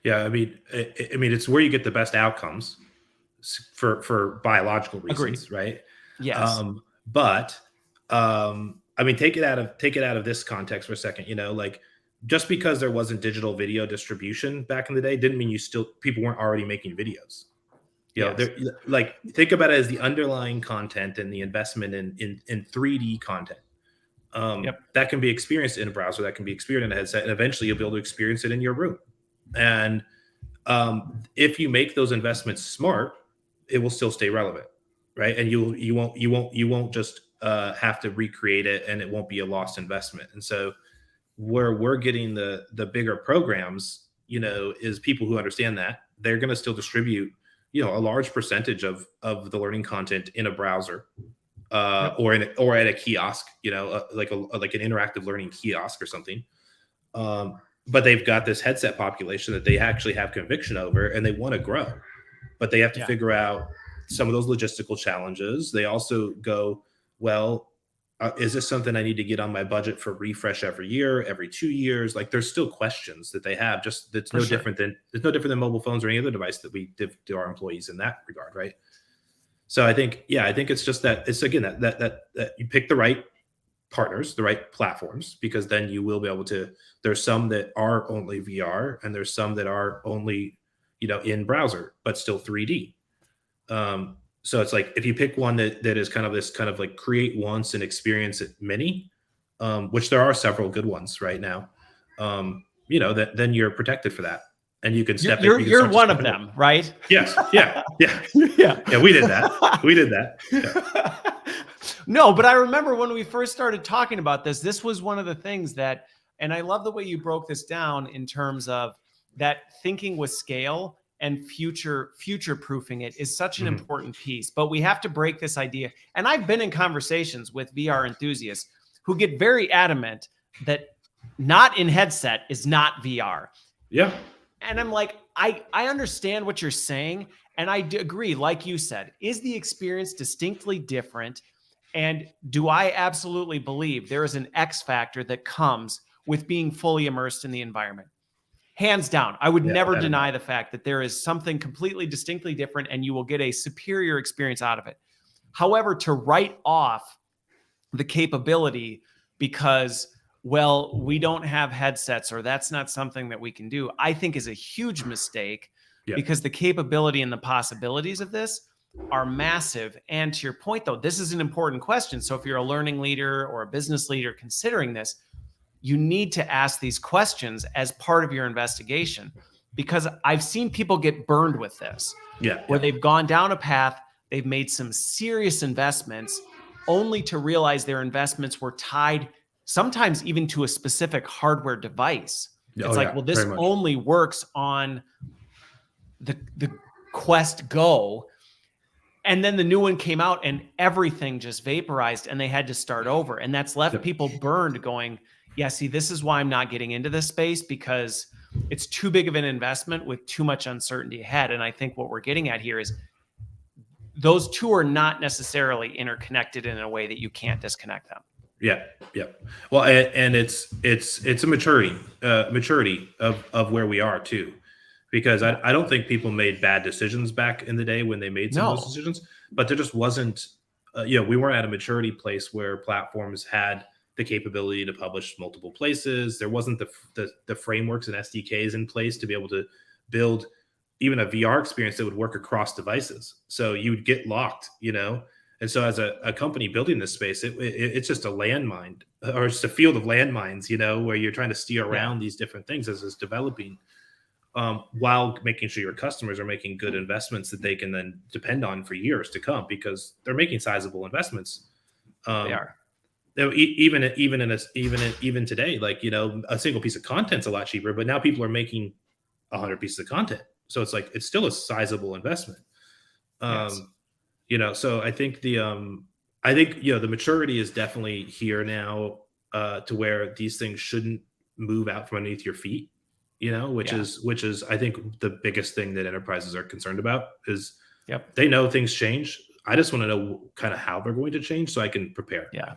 Speaker 2: Yeah. I mean, it's where you get the best outcomes for biological reasons,
Speaker 1: Agreed.
Speaker 2: right?
Speaker 1: Yes.
Speaker 2: But I mean, take it out of this context for a second. You know, like, just because there wasn't digital video distribution back in the day didn't mean people weren't already making videos. You know, like, think about it as the underlying content and the investment in 3D content. That can be experienced in a browser, that can be experienced in a headset, and eventually you'll be able to experience it in your room. And if you make those investments smart, it will still stay relevant, right? And you won't just have to recreate it, and it won't be a lost investment. And so where we're getting the bigger programs, you know, is people who understand that they're going to still distribute, you know, a large percentage of the learning content in a browser, or at a kiosk, you know, like an interactive learning kiosk or something. But they've got this headset population that they actually have conviction over, and they want to grow, but they have to figure out some of those logistical challenges. They also go, well, is this something I need to get on my budget for refresh every year, every 2 years? Like, there's still questions that they have. Just that's no different than mobile phones or any other device that we give to our employees in that regard, right? So I think it's just that it's, again, that you pick the right partners, the right platforms, because then you will be able to. There's some that are only VR, and there's some that are only, you know, in browser but still 3D. So it's like, if you pick one that is kind of like create once and experience it many, which there are several good ones right now, you know, then you're protected for that, and you can step in.
Speaker 1: You're one of them, right?
Speaker 2: Yes. Yeah. We did that. Yeah.
Speaker 1: No, but I remember when we first started talking about this was one of the things that, and I love the way you broke this down in terms of that thinking with scale and future proofing it is such an important piece. But we have to break this idea. And I've been in conversations with VR enthusiasts who get very adamant that not in headset is not VR.
Speaker 2: Yeah.
Speaker 1: And I'm like, I understand what you're saying. And I agree, like you said, is the experience distinctly different? And do I absolutely believe there is an X factor that comes with being fully immersed in the environment? Hands down, I would never deny the fact that there is something completely distinctly different, and you will get a superior experience out of it. However, to write off the capability because, well, we don't have headsets, or that's not something that we can do, I think is a huge mistake, because the capability and the possibilities of this are massive. And to your point, though, this is an important question. So if you're a learning leader or a business leader considering this, you need to ask these questions as part of your investigation, because I've seen people get burned with this, where they've gone down a path, they've made some serious investments, only to realize their investments were tied sometimes even to a specific hardware device. It's well, this only works on the Quest Go. And then the new one came out and everything just vaporized and they had to start over. And that's left people burned going, yeah, see, this is why I'm not getting into this space, because it's too big of an investment with too much uncertainty ahead. And I think what we're getting at here is those two are not necessarily interconnected in a way that you can't disconnect them.
Speaker 2: Yeah. Well, and it's a maturity of where we are too, because I don't think people made bad decisions back in the day when they made some of those decisions, but there just wasn't, we weren't at a maturity place where platforms had the capability to publish multiple places. There wasn't the frameworks and SDKs in place to be able to build even a VR experience that would work across devices. So you would get locked, And so as a company building this space, it's just a landmine or just a field of landmines, you know, where you're trying to steer
Speaker 1: Yeah.
Speaker 2: around these different things as it's developing, while making sure your customers are making good investments that they can then depend on for years to come, because they're making sizable investments.
Speaker 1: They
Speaker 2: Um,
Speaker 1: are.
Speaker 2: even today, like, you know, a single piece of content's a lot cheaper, but now people are making 100 pieces of content, so it's like it's still a sizable investment.
Speaker 1: Yes.
Speaker 2: Um, you know, so I think, you know, the maturity is definitely here now, to where these things shouldn't move out from underneath your feet, you know,
Speaker 1: Yeah.
Speaker 2: which is I think the biggest thing that enterprises are concerned about is
Speaker 1: Yep.
Speaker 2: they know things change. I just want to know kind of how they're going to change so I can prepare.
Speaker 1: Yeah.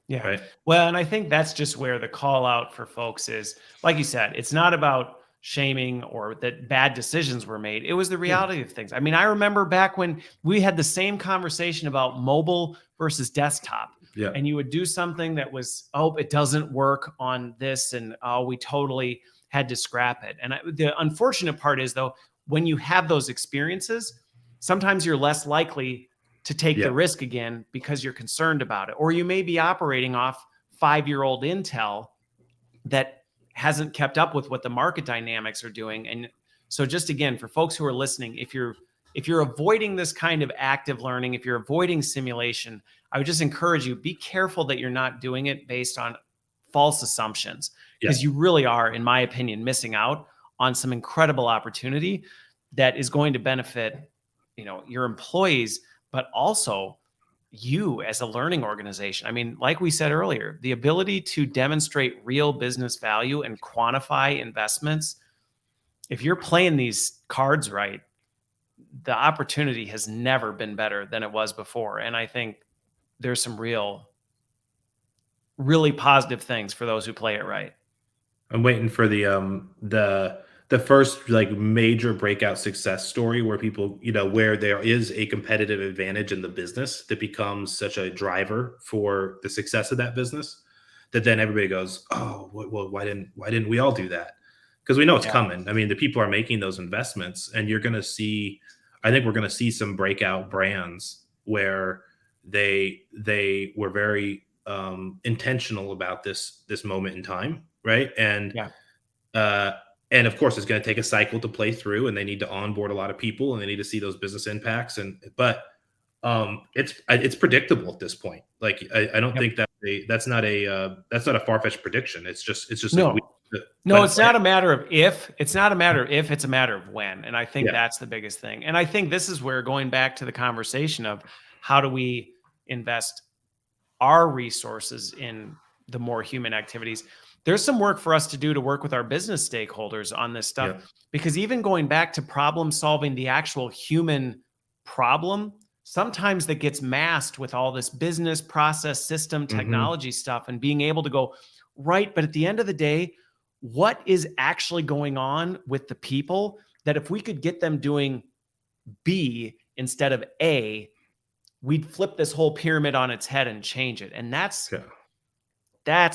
Speaker 1: Yeah.
Speaker 2: Right.
Speaker 1: Well, and I think that's just where the call out for folks is, like you said, it's not about shaming or that bad decisions were made. It was the
Speaker 2: Yeah.
Speaker 1: reality of things. I mean, I remember back when we had the same conversation about mobile versus desktop,
Speaker 2: Yeah.
Speaker 1: and you would do something that was, oh, it doesn't work on this, and oh, we totally had to scrap it. And the unfortunate part is, though, when you have those experiences, sometimes you're less likely to take the
Speaker 2: Yeah.
Speaker 1: risk again because you're concerned about it. Or you may be operating off 5-year-old Intel that hasn't kept up with what the market dynamics are doing. And so just again, for folks who are listening, if you're avoiding this kind of active learning, if you're avoiding simulation, I would just encourage you, be careful that you're not doing it based on false assumptions,
Speaker 2: Yeah.
Speaker 1: because you really are, in my opinion, missing out on some incredible opportunity that is going to benefit, you know, your employees, but also you as a learning organization. I mean, like we said earlier, the ability to demonstrate real business value and quantify investments, if you're playing these cards right, the opportunity has never been better than it was before. And I think there's some really positive things for those who play it right.
Speaker 2: I'm waiting for the first like major breakout success story where people, you know, where there is a competitive advantage in the business that becomes such a driver for the success of that business, that then everybody goes, oh, well, why didn't we all do that? Because we know it's
Speaker 1: Yeah.
Speaker 2: coming. I mean, the people are making those investments, and you're going to see. I think we're going to see some breakout brands where they were very intentional about this moment in time, right?
Speaker 1: Yeah.
Speaker 2: Uh, and of course, it's going to take a cycle to play through, and they need to onboard a lot of people, and they need to see those business impacts. It's predictable at this point. Like I don't
Speaker 1: Yep.
Speaker 2: think that's not a far fetched prediction. It's just like we
Speaker 1: No. No, it's not a matter of if. It's not a matter of if, it's a matter of when. And I think
Speaker 2: Yeah.
Speaker 1: that's the biggest thing. And I think this is where, going back to the conversation of how do we invest our resources in the more human activities, there's some work for us to do to work with our business stakeholders on this stuff.
Speaker 2: Yeah.
Speaker 1: Because even going back to problem solving, the actual human problem, sometimes that gets masked with all this business process system technology stuff, and being able to go, right, but at the end of the day, what is actually going on with the people, that if we could get them doing B instead of A, we'd flip this whole pyramid on its head and change it. And that's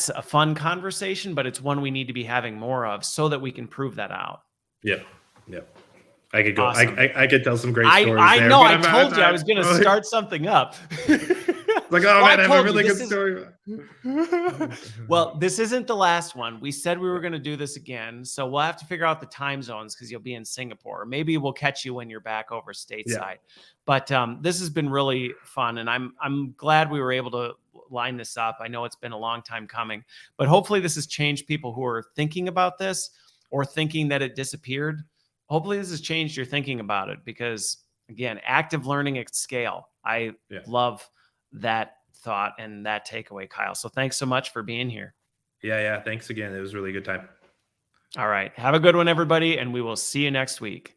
Speaker 1: a fun conversation, but it's one we need to be having more of so that we can prove that out.
Speaker 2: Yeah. Yeah. I could go.
Speaker 1: Awesome.
Speaker 2: I could tell some great stories.
Speaker 1: I
Speaker 2: there,
Speaker 1: know.
Speaker 2: but
Speaker 1: I
Speaker 2: I'm out of
Speaker 1: told you I
Speaker 2: time.
Speaker 1: was going to start something up.
Speaker 2: Like, oh
Speaker 1: Well,
Speaker 2: man, I have a
Speaker 1: told
Speaker 2: really
Speaker 1: you,
Speaker 2: good story.
Speaker 1: Well, this isn't the last one. We said we were going to do this again, so we'll have to figure out the time zones, because you'll be in Singapore. Maybe we'll catch you when you're back over stateside.
Speaker 2: Yeah.
Speaker 1: But this has been really fun, and I'm glad we were able to line this up. I know it's been a long time coming, but hopefully this has changed people who are thinking about this or thinking that it disappeared. Hopefully this has changed your thinking about it, because again, active learning at scale. I love that thought and that takeaway, Kyle. So thanks so much for being here.
Speaker 2: Yeah. Thanks again. It was a really good time.
Speaker 1: All right. Have a good one, everybody, and we will see you next week.